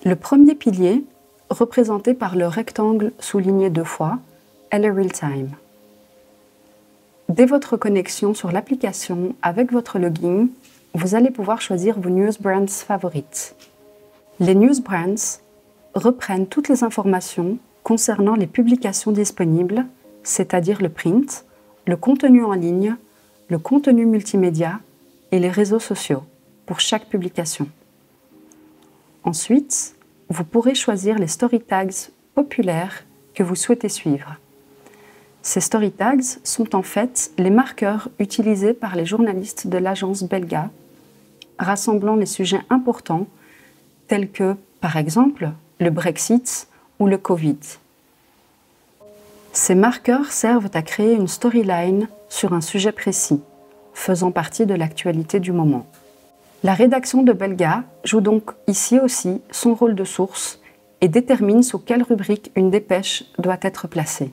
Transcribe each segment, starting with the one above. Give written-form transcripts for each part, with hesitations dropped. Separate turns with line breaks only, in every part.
Le premier pilier, représenté par le rectangle souligné 2 fois, est le real-time. Dès votre connexion sur l'application avec votre login, vous allez pouvoir choisir vos news brands favorites. Les news brands reprennent toutes les informations concernant les publications disponibles, c'est-à-dire le print, le contenu en ligne, le contenu multimédia et les réseaux sociaux pour chaque publication. Ensuite, vous pourrez choisir les story tags populaires que vous souhaitez suivre. Ces story tags sont en fait les marqueurs utilisés par les journalistes de l'agence Belga, rassemblant les sujets importants tels que, par exemple, le Brexit ou le Covid. Ces marqueurs servent à créer une storyline sur un sujet précis, faisant partie de l'actualité du moment. La rédaction de Belga joue donc ici aussi son rôle de source et détermine sous quelle rubrique une dépêche doit être placée.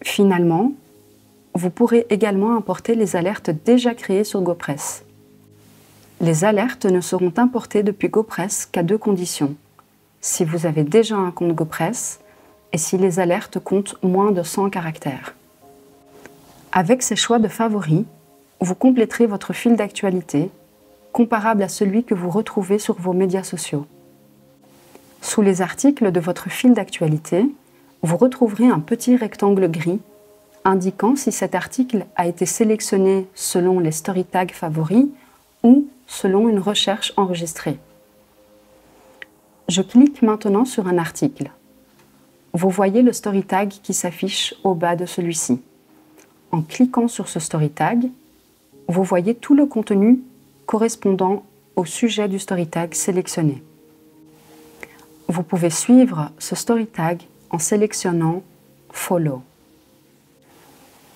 Finalement, vous pourrez également importer les alertes déjà créées sur GoPress. Les alertes ne seront importées depuis GoPress qu'à 2 conditions. Si vous avez déjà un compte GoPress et si les alertes comptent moins de 100 caractères. Avec ces choix de favoris, vous compléterez votre fil d'actualité, comparable à celui que vous retrouvez sur vos médias sociaux. Sous les articles de votre fil d'actualité, vous retrouverez un petit rectangle gris indiquant si cet article a été sélectionné selon les story tags favoris ou selon une recherche enregistrée. Je clique maintenant sur un article. Vous voyez le story tag qui s'affiche au bas de celui-ci. En cliquant sur ce story tag, vous voyez tout le contenu correspondant au sujet du story tag sélectionné. Vous pouvez suivre ce story tag en sélectionnant « Follow ».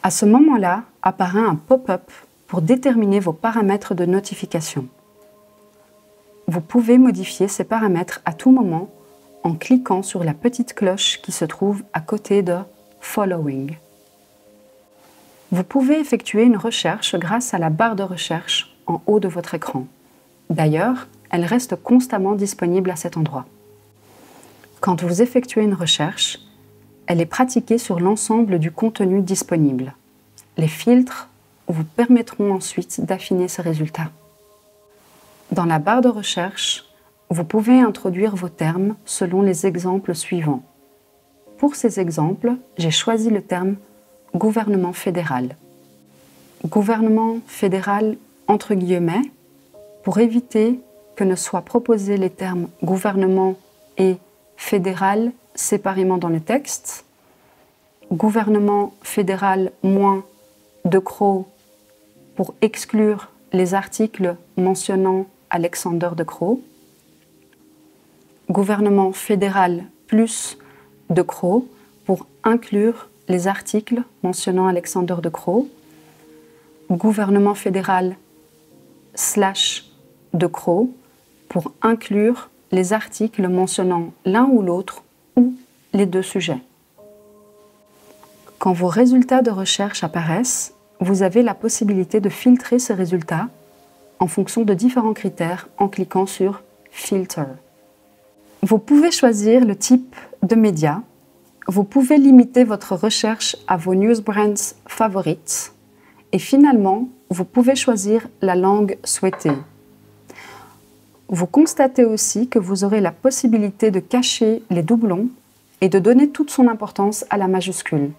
À ce moment-là, apparaît un pop-up pour déterminer vos paramètres de notification. Vous pouvez modifier ces paramètres à tout moment en cliquant sur la petite cloche qui se trouve à côté de « Following ». Vous pouvez effectuer une recherche grâce à la barre de recherche en haut de votre écran. D'ailleurs, elle reste constamment disponible à cet endroit. Quand vous effectuez une recherche, elle est pratiquée sur l'ensemble du contenu disponible. Les filtres vous permettront ensuite d'affiner ces résultats. Dans la barre de recherche, vous pouvez introduire vos termes selon les exemples suivants. Pour ces exemples, j'ai choisi le terme « gouvernement fédéral ». Gouvernement fédéral entre guillemets, pour éviter que ne soient proposés les termes « gouvernement » et « fédéral » séparément dans le texte. Gouvernement fédéral moins De Croo pour exclure les articles mentionnant Alexander De Croo. Gouvernement fédéral plus De Croo pour inclure les articles mentionnant Alexander De Croo. Gouvernement fédéral / De Croo pour inclure les articles mentionnant l'un ou l'autre ou les 2 sujets. Quand vos résultats de recherche apparaissent, vous avez la possibilité de filtrer ces résultats en fonction de différents critères en cliquant sur « Filter ». Vous pouvez choisir le type de média, vous pouvez limiter votre recherche à vos news brands favorites et finalement, vous pouvez choisir la langue souhaitée. Vous constatez aussi que vous aurez la possibilité de cacher les doublons et de donner toute son importance à la majuscule.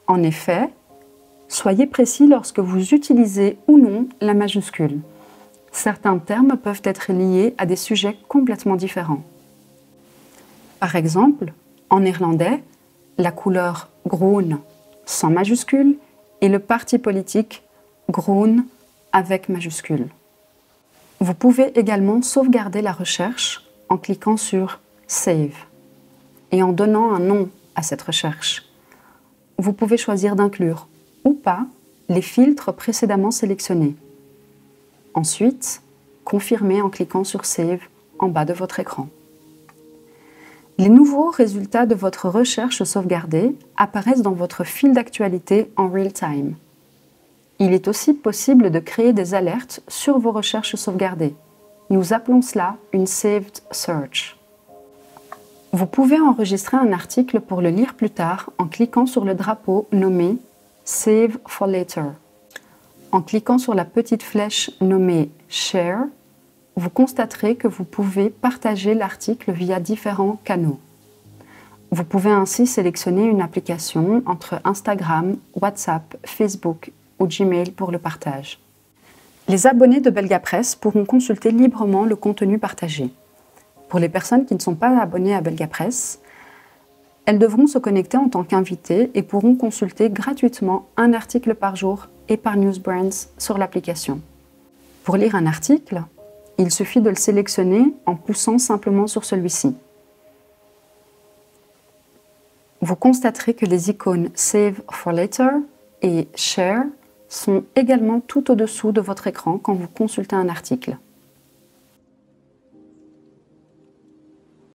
En effet, soyez précis lorsque vous utilisez ou non la majuscule. Certains termes peuvent être liés à des sujets complètement différents. Par exemple, en néerlandais, la couleur groen sans majuscule et le parti politique groen avec majuscule. Vous pouvez également sauvegarder la recherche en cliquant sur « Save » et en donnant un nom à cette recherche. Vous pouvez choisir d'inclure ou pas les filtres précédemment sélectionnés. Ensuite, confirmez en cliquant sur « Save » en bas de votre écran. Les nouveaux résultats de votre recherche sauvegardée apparaissent dans votre fil d'actualité en real time. Il est aussi possible de créer des alertes sur vos recherches sauvegardées. Nous appelons cela une saved search. Vous pouvez enregistrer un article pour le lire plus tard en cliquant sur le drapeau nommé Save for Later. En cliquant sur la petite flèche nommée Share, vous constaterez que vous pouvez partager l'article via différents canaux. Vous pouvez ainsi sélectionner une application entre Instagram, WhatsApp, Facebook ou Gmail pour le partage. Les abonnés de Belgapresse pourront consulter librement le contenu partagé. Pour les personnes qui ne sont pas abonnées à Belgapresse, elles devront se connecter en tant qu'invitées et pourront consulter gratuitement un article par jour et par Newsbrands sur l'application. Pour lire un article, il suffit de le sélectionner en poussant simplement sur celui-ci. Vous constaterez que les icônes Save for Later et Share sont également tout au-dessous de votre écran quand vous consultez un article.